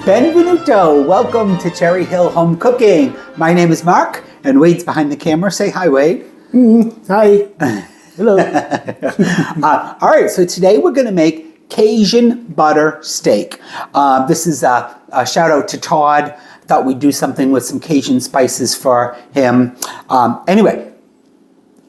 Benvenuto! Welcome to Cherry Hill Home Cooking. My name is Mark, and Wade's behind the camera. Say hi, Wade. Hi. Hello. All right, so today we're going to make Cajun Butter Steak. This is a shout out to Todd. Thought we'd do something with some Cajun spices for him. Anyway,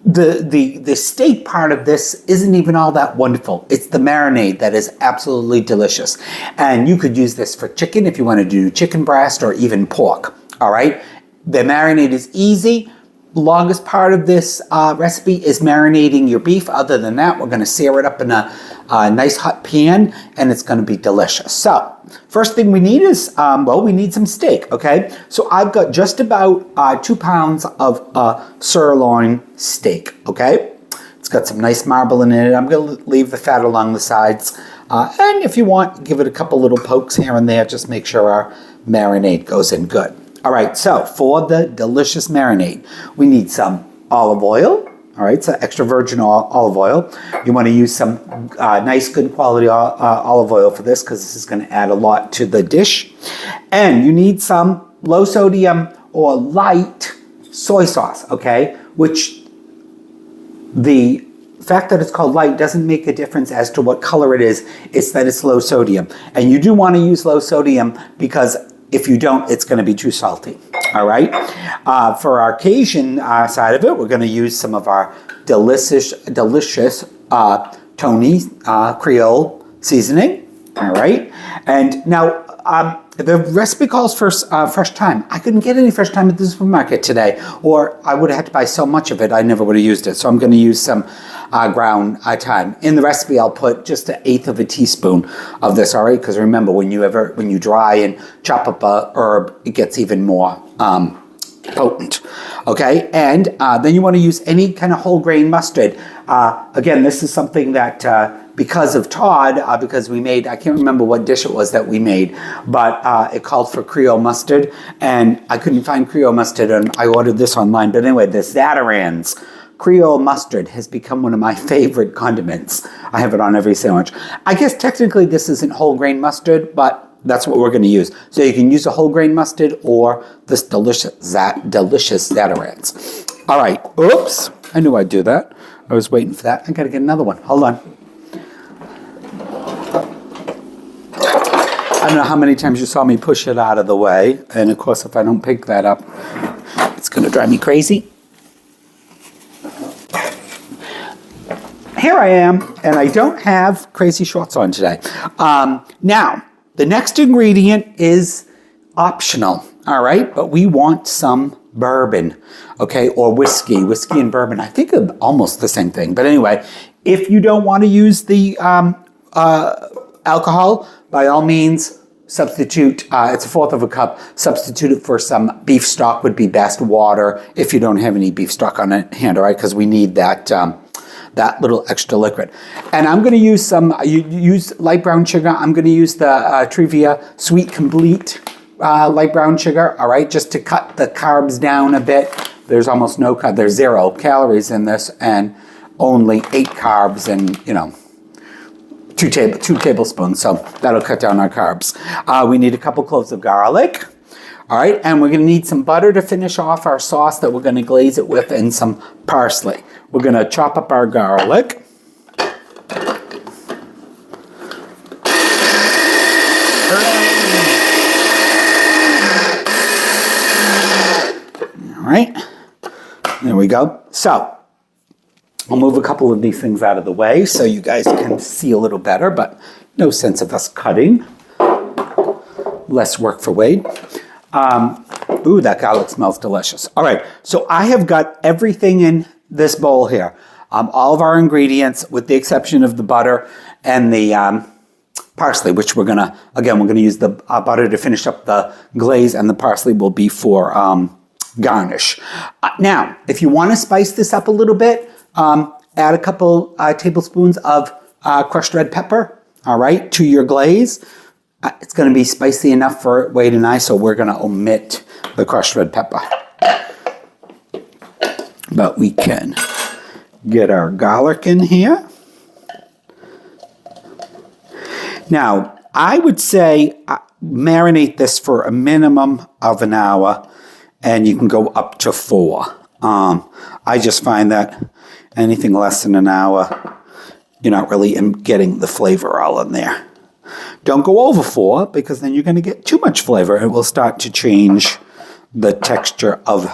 the steak part of this isn't even all that wonderful. It's the marinade that is absolutely delicious. And you could use this for chicken if you want to do chicken breast or even pork. All right. The marinade is easy. Longest part of this recipe is marinating your beef. Other than that, we're going to sear it up in a nice hot pan, and it's going to be delicious. So first thing we need is, we need some steak, okay? So I've got just about 2 pounds of sirloin steak, okay? It's got some nice marbling in it. I'm going to leave the fat along the sides. And if you want, give it a couple little pokes here and there. Just make sure our marinade goes in good. All right, so for the delicious marinade, we need some olive oil. All right, so extra virgin olive oil. You want to use some nice, good quality olive oil for this because this is going to add a lot to the dish. And you need some low sodium or light soy sauce, okay? Which the fact that it's called light doesn't make a difference as to what color it is. It's that it's low sodium. And you do want to use low sodium because if you don't, it's going to be too salty. All right. For our Cajun side of it, we're going to use some of our delicious Tony Creole seasoning. All right. And now the recipe calls for fresh thyme. I couldn't get any fresh thyme at the supermarket today, or I would have had to buy so much of it, I never would have used it. So I'm going to use some ground thyme. In the recipe, I'll put just 1/8 of a teaspoon of this, all right? Because remember, when you dry and chop up a herb, it gets even more potent, okay? And then you want to use any kind of whole grain mustard. Again, this is something that because of Todd, because we made, I can't remember what dish it was that we made, but it called for Creole mustard, and I couldn't find Creole mustard, and I ordered this online. But anyway, the Zatarain's Creole mustard has become one of my favorite condiments. I have it on every sandwich. I guess technically this isn't whole grain mustard, but that's what we're going to use. So you can use a whole grain mustard or this delicious Zatarain's. All right. Oops. I knew I'd do that. I was waiting for that. I got to get another one. Hold on. I don't know how many times you saw me push it out of the way. And of course, if I don't pick that up, it's going to drive me crazy. Here I am, and I don't have crazy shorts on today. Now, the next ingredient is optional, all right? But we want some bourbon, okay, or whiskey. Whiskey and bourbon, I think are almost the same thing. But anyway, if you don't want to use the alcohol, by all means, substitute, it's 1/4 of a cup, substitute it for some beef stock would be best, water, if you don't have any beef stock on hand, all right? Because we need that that little extra liquid. And I'm going to use some, you use light brown sugar. I'm going to use the Trivia Sweet Complete light brown sugar, all right, just to cut the carbs down a bit. There's almost no carb. There's 0 calories in this and only 8 carbs and, 2 tablespoons. So that'll cut down our carbs. We need a couple cloves of garlic. All right, and we're going to need some butter to finish off our sauce that we're going to glaze it with and some parsley. We're going to chop up our garlic. All right, there we go. So I'll move a couple of these things out of the way so you guys can see a little better, but no sense of us cutting. Less work for Wade. Ooh, that garlic smells delicious. All right, so I have got everything in this bowl here. All of our ingredients, with the exception of the butter and the parsley, which we're gonna use the butter to finish up the glaze, and the parsley will be for garnish. Now, if you want to spice this up a little bit, add a couple tablespoons of crushed red pepper, all right, to your glaze. It's going to be spicy enough for Wade and I, so we're going to omit the crushed red pepper. But we can get our garlic in here. Now, I would say marinate this for a minimum of an hour, and you can go up to 4. I just find that anything less than an hour, you're not really getting the flavor all in there. Don't go over 4 because then you're going to get too much flavor. It will start to change the texture of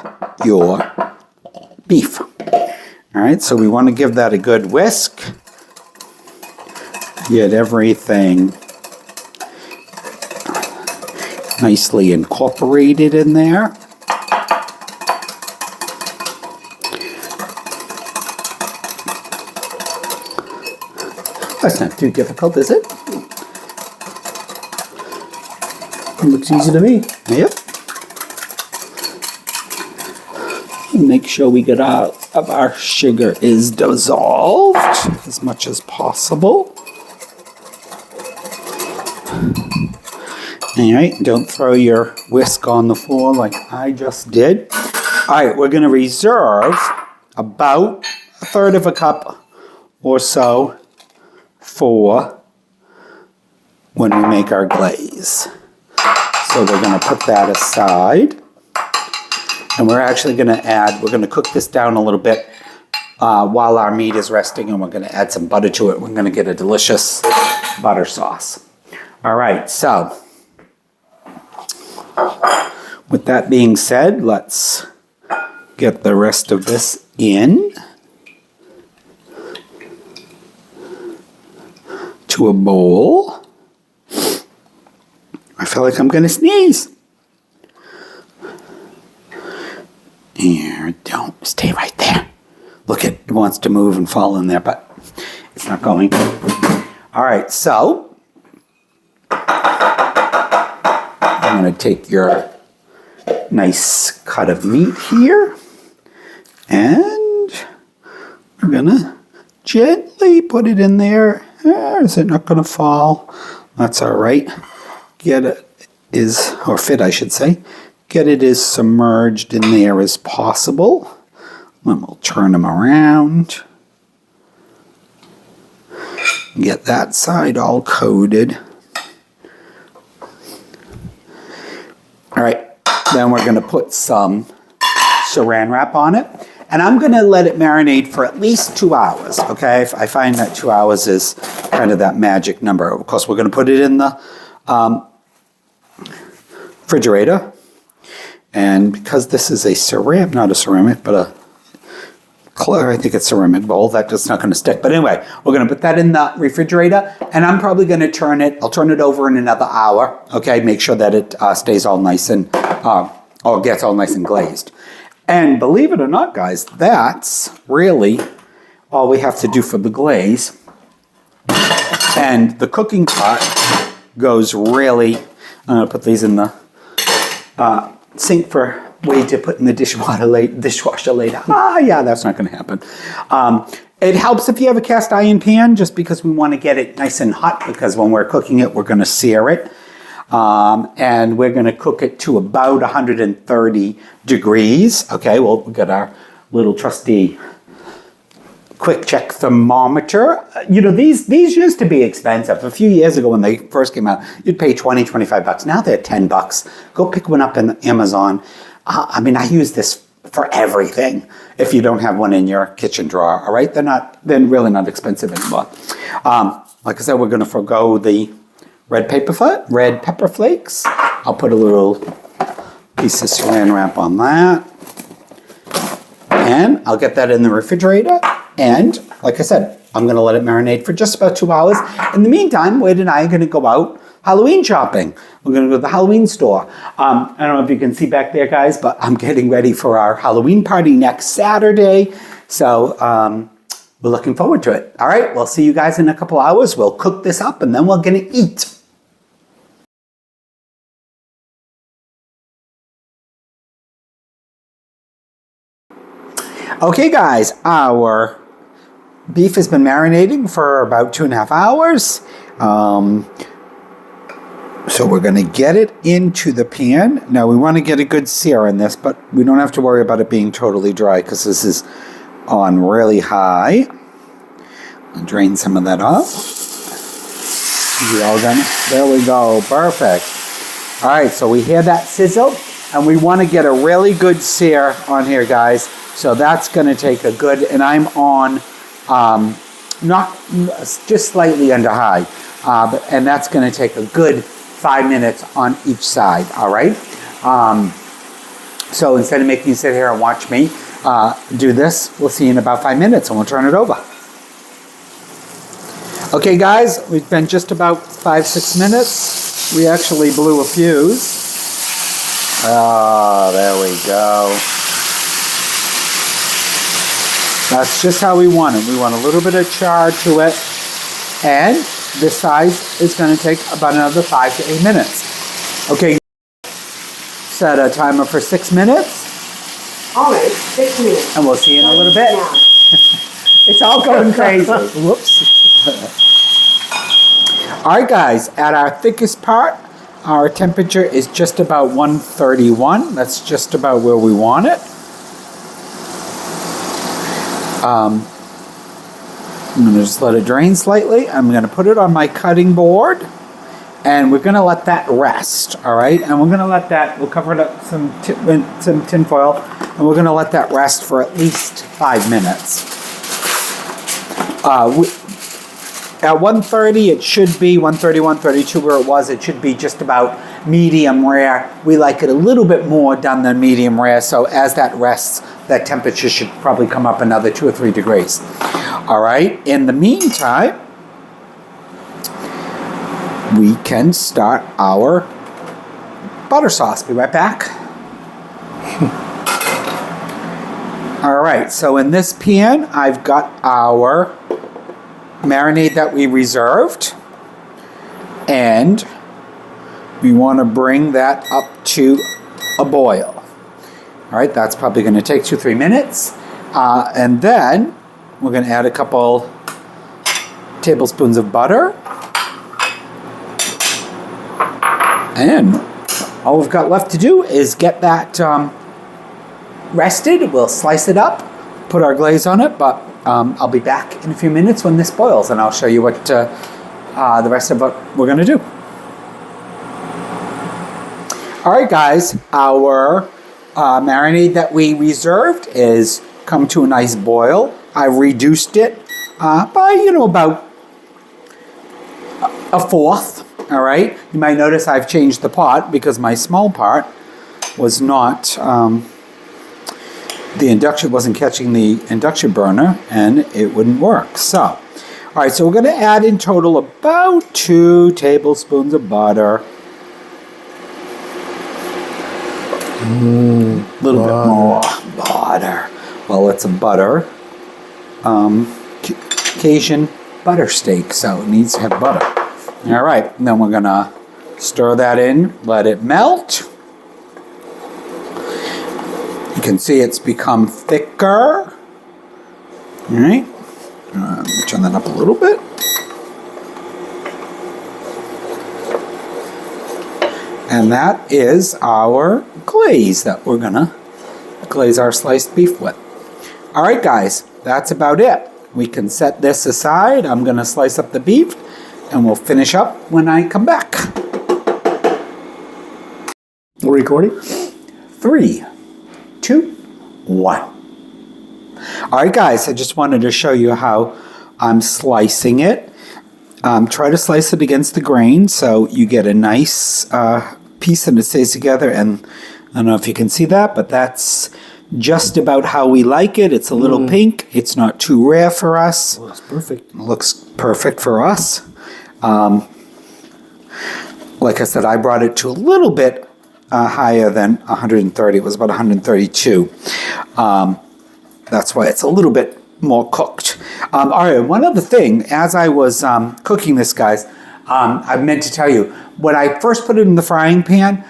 your beef. All right, so we want to give that a good whisk. Get everything nicely incorporated in there. That's not too difficult, is it? It looks easy to me. Yep. Make sure we get all of our sugar is dissolved as much as possible. All right, don't throw your whisk on the floor like I just did. All right, we're going to reserve about 1/3 of a cup or so for when we make our glaze. So we're going to put that aside. And we're actually going to add, we're going to cook this down a little bit while our meat is resting, and we're going to add some butter to it. We're going to get a delicious butter sauce. All right, so with that being said, let's get the rest of this in to a bowl. I feel like I'm going to sneeze. Here, don't stay right there. Look, it wants to move and fall in there, but it's not going. All right, so I'm going to take your nice cut of meat here, and we're going to gently put it in there. Is it not going to fall? That's all right. Get it or fit, I should say. Get it as submerged in there as possible. Then we'll turn them around. Get that side all coated. All right, then we're going to put some saran wrap on it. And I'm going to let it marinate for at least 2 hours, okay? I find that 2 hours is kind of that magic number. Of course, we're going to put it in the refrigerator. And because this is a ceramic, not a ceramic, but I think it's ceramic bowl, that's just not going to stick. But anyway, we're going to put that in the refrigerator, and I'm probably going to I'll turn it over in another hour, okay? Make sure that it stays all nice and, or gets all nice and glazed. And believe it or not, guys, that's really all we have to do for the glaze. And the cooking pot goes really, I'm going to put these in the sink for way to put in the dishwasher later. Yeah, that's not going to happen. It helps if you have a cast iron pan, just because we want to get it nice and hot, because when we're cooking it, we're going to sear it. And we're going to cook it to about 130 degrees. Okay, well, we've got our little trusty quick check thermometer. You know, these used to be expensive. A few years ago when they first came out, you'd pay $20-25. Now they're $10. Go pick one up on Amazon. I mean, I use this for everything. If you don't have one in your kitchen drawer, all right? They're really not expensive anymore. Like I said, we're going to forgo the red pepper flakes. I'll put a little piece of saran wrap on that. And I'll get that in the refrigerator. And like I said, I'm going to let it marinate for just about 2 hours. In the meantime, Wade and I are going to go out Halloween shopping. We're going to go to the Halloween store. I don't know if you can see back there, guys, but I'm getting ready for our Halloween party next Saturday. So we're looking forward to it. All right, we'll see you guys in a couple hours. We'll cook this up, and then we're going to eat. Okay, guys, our beef has been for about 2.5 hours. So we're going to get it into the pan. Now, we want to get a good sear in this, but we don't have to worry about it being totally dry because this is on really high. I'll drain some of that off. There we go. Perfect. All right, so we hear that sizzle, and we want to get a really good sear on here, guys. So that's going to take a good, and I'm on not just slightly under high, and that's going to take a good 5 minutes on each side. All right. So instead of making you sit here and watch me do this, we'll see you in about 5 minutes, and we'll turn it over. Okay, guys, we've been just about 5-6 minutes. We actually blew a fuse. Oh, there we go. That's just how we want it. We want a little bit of char to it. And this size is going to take about another 5 to 8 minutes. Okay, set a timer for 6 minutes. All right, 6 minutes. And we'll see you in a little bit. It's all going crazy. Whoops. All right, guys, at our thickest part, our temperature is just about 131. That's just about where we want it. I'm going to just let it drain slightly. I'm going to put it on my cutting board, and we're going to let that rest, all right? And we're going to let that, we'll cover it up some tin foil, and we're going to let that rest for at least 5 minutes. At 130, it should be 130, 132 where it was. It should be just about medium rare. We like it a little bit more done than medium rare. So as that rests, that temperature should probably come up another 2 or 3 degrees. All right. In the meantime, we can start our butter sauce. Be right back. All right. So in this pan, I've got our marinade that we reserved, and we want to bring that up to a boil. All right, that's probably going to take 2-3 minutes, and then we're going to add a couple tablespoons of butter, and all we've got left to do is get that rested. We'll slice it up, put our glaze on it, but I'll be back in a few minutes when this boils, and I'll show you what the rest of what we're going to do. All right, guys, our marinade that we reserved is come to a nice boil. I reduced it by, about a fourth. All right. You might notice I've changed the pot because my small part was not. The induction wasn't catching the induction burner, and it wouldn't work. So, all right, so we're going to add in total about 2 tablespoons of butter. A little bit more butter. Well, it's a butter. Cajun Butter Steak, so it needs to have butter. All right, and then we're going to stir that in, let it melt. You can see it's become thicker. All right. Let me turn that up a little bit. And that is our glaze that we're going to glaze our sliced beef with. All right, guys, that's about it. We can set this aside. I'm going to slice up the beef, and we'll finish up when I come back. We're recording? 3, 2, 1. All right, guys, I just wanted to show you how I'm slicing it. Try to slice it against the grain so you get a nice piece and it stays together. And I don't know if you can see that, but that's just about how we like it. It's a little pink. It's not too rare for us. Oh, that's perfect. It looks perfect for us. Like I said, I brought it to a little bit higher than 130. It was about 132. That's why it's a little bit more cooked. All right, one other thing, as I was cooking this, guys, I meant to tell you, when I first put it in the frying pan,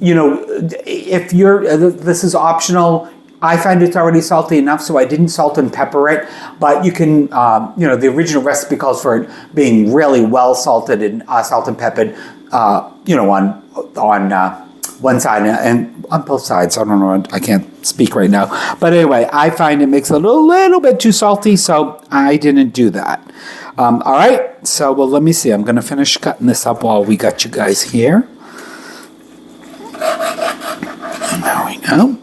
if this is optional, I find it's already salty enough, so I didn't salt and pepper it. But you can, the original recipe calls for it being really well salted and salt and peppered, on one side and on both sides. I don't know. I can't speak right now. But anyway, I find it makes it a little bit too salty, so I didn't do that. All right. So, well, let me see. I'm going to finish cutting this up while we got you guys here. know,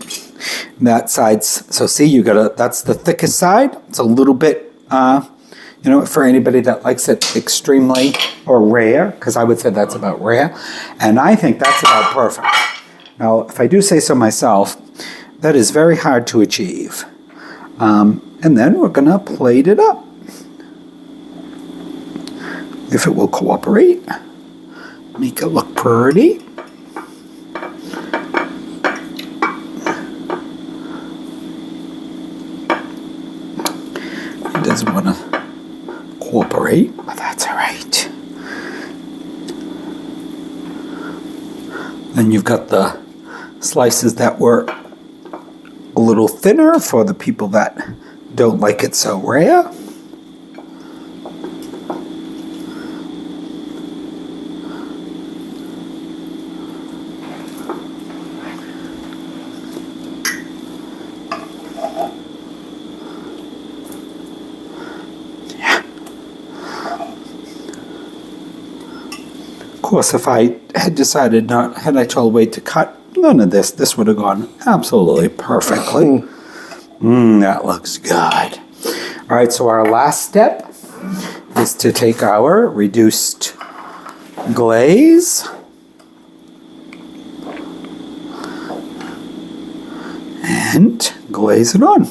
that side's, so see, you got that's the thickest side. It's a little bit, you know, for anybody that likes it extremely or rare, because I would say that's about rare. And I think that's about perfect. Now, if I do say so myself, that is very hard to achieve. And then we're going to plate it up. If it will cooperate. Make it look pretty. It doesn't want to cooperate, but that's all right. Then you've got the slices that were a little thinner for the people that don't like it so rare. Of course, if I had decided not, had I told Wade to cut none of this, this would have gone absolutely perfectly. That looks good. All right, so our last step is to take our reduced glaze and glaze it on.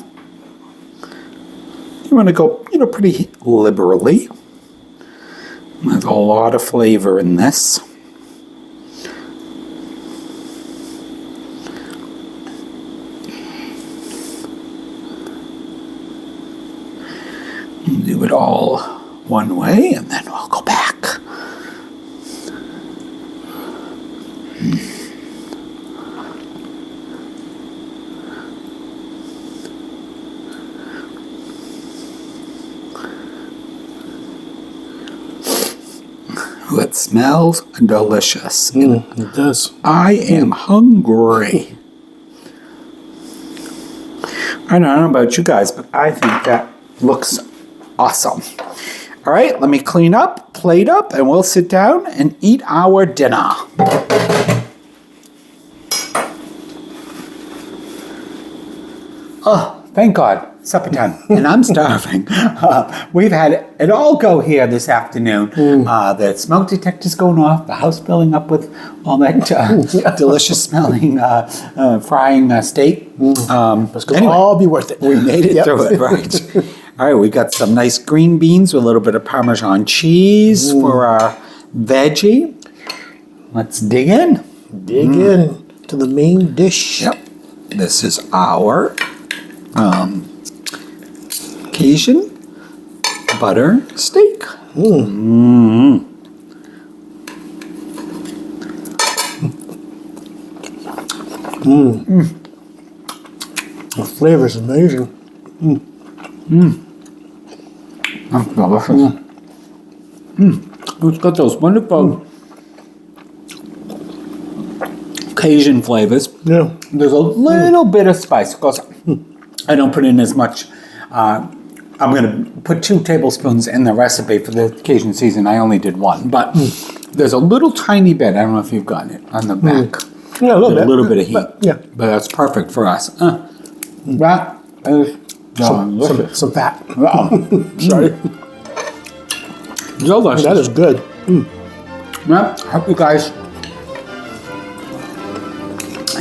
You want to go, you know, pretty liberally. There's a lot of flavor in this. Do it all one way, and then we'll go back. Ooh, it smells delicious. It does. I am hungry. I don't know about you guys, but I think that looks awesome. All right, let me clean up, plate up, and we'll sit down and eat our dinner. Oh, thank God, supper time, and I'm starving. We've had it all go here this afternoon. The smoke detector's going off, the house filling up with all that delicious smelling frying steak. It's going to all be worth it. We made it through it, right. All right, we got some nice green beans with a little bit of Parmesan cheese for our veggie. Let's dig in. Dig in to the main dish. Yep. This is our Cajun butter steak. The flavor is amazing. That's delicious. It's got those wonderful Cajun flavors. Yeah. There's a little bit of spice. Of course, I don't put in as much. I'm going to put 2 tablespoons in the recipe for the Cajun seasoning. I only did 1, but there's a little tiny bit. I don't know if you've gotten it on the back. Yeah, a little bit of heat. But, yeah. But that's perfect for us. That is delicious. Some fat. Sorry. Delicious. That is good. Yeah, I hope you guys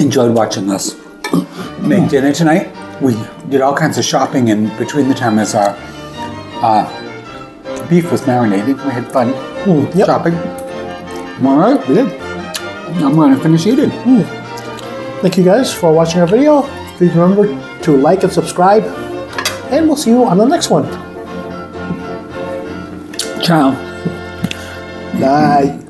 enjoyed watching us make dinner tonight. We did all kinds of shopping in between the time as our beef was marinated. We had fun shopping. All right, We did. I'm going to finish eating. Thank you guys for watching our video. Please remember to like and subscribe. And we'll see you on the next one. Ciao. Bye.